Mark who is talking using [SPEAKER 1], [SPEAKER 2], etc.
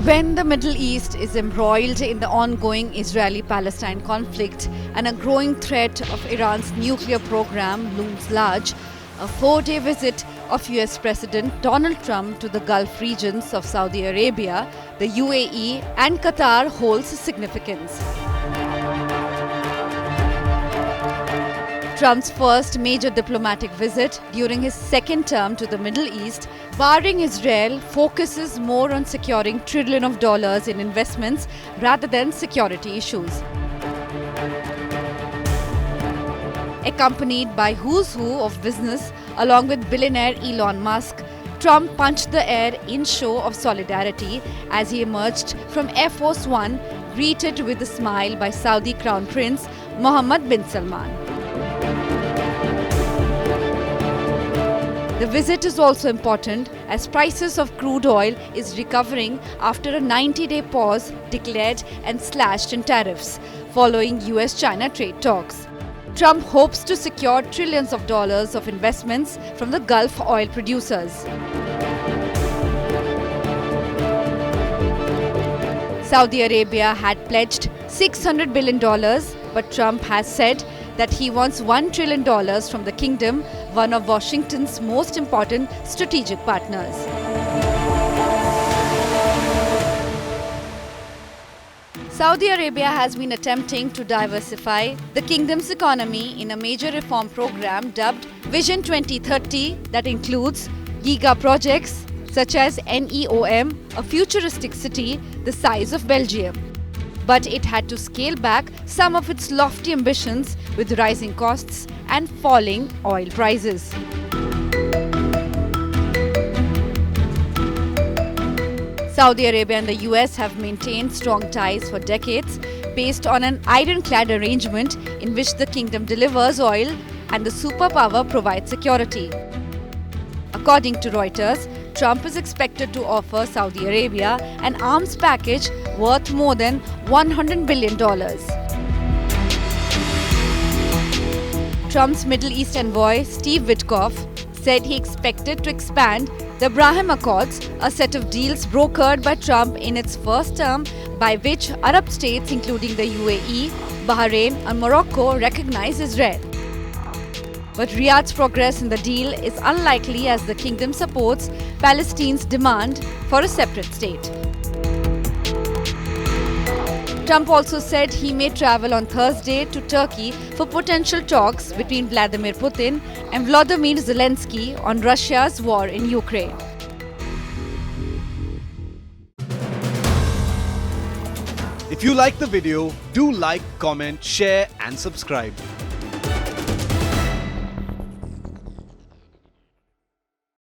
[SPEAKER 1] When the Middle East is embroiled in the ongoing Israeli-Palestine conflict and a growing threat of Iran's nuclear program looms large, a 4-day visit of US President Donald Trump to the Gulf regions of Saudi Arabia, the UAE and Qatar holds significance. Trump's first major diplomatic visit during his second term to the Middle East, barring Israel, focuses more on securing trillions of dollars in investments rather than security issues. Accompanied by who's who of business along with billionaire Elon Musk, Trump punched the air in show of solidarity as he emerged from Air Force One, greeted with a smile by Saudi Crown Prince Mohammed bin Salman. The visit is also important as prices of crude oil is recovering after a 90-day pause declared and slashed in tariffs following US-China trade talks. Trump hopes to secure trillions of dollars of investments from the Gulf oil producers. Saudi Arabia had pledged $600 billion, but Trump has said that he wants $1 trillion from the kingdom, one of Washington's most important strategic partners. Saudi Arabia has been attempting to diversify the kingdom's economy in a major reform program dubbed Vision 2030 that includes giga projects such as NEOM, a futuristic city the size of Belgium. But it had to scale back some of its lofty ambitions with rising costs and falling oil prices. Saudi Arabia and the US have maintained strong ties for decades based on an ironclad arrangement in which the kingdom delivers oil and the superpower provides security. According to Reuters, Trump is expected to offer Saudi Arabia an arms package worth more than $100 billion. Trump's Middle East envoy, Steve Witkoff, said he expected to expand the Abraham Accords, a set of deals brokered by Trump in its first term by which Arab states including the UAE, Bahrain and Morocco recognize Israel. But Riyadh's progress in the deal is unlikely as the kingdom supports Palestine's demand for a separate state. Trump also said he may travel on Thursday to Turkey for potential talks between Vladimir Putin and Volodymyr Zelensky on Russia's war in Ukraine.
[SPEAKER 2] If you like the video, do like, comment, share and subscribe.